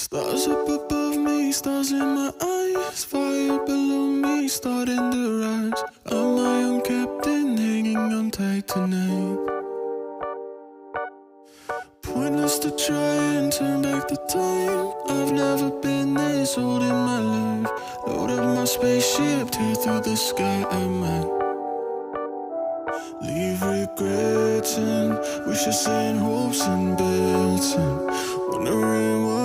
Stars up above me, stars in my eyes, fire below me, starting to rise. I'm my own captain, hanging on tight tonight. Pointless to try and turn back the time. I've never been this old in my life. Load up my spaceship, tear through the sky. I might leave regretting, wishes and hopes and bets, and wondering what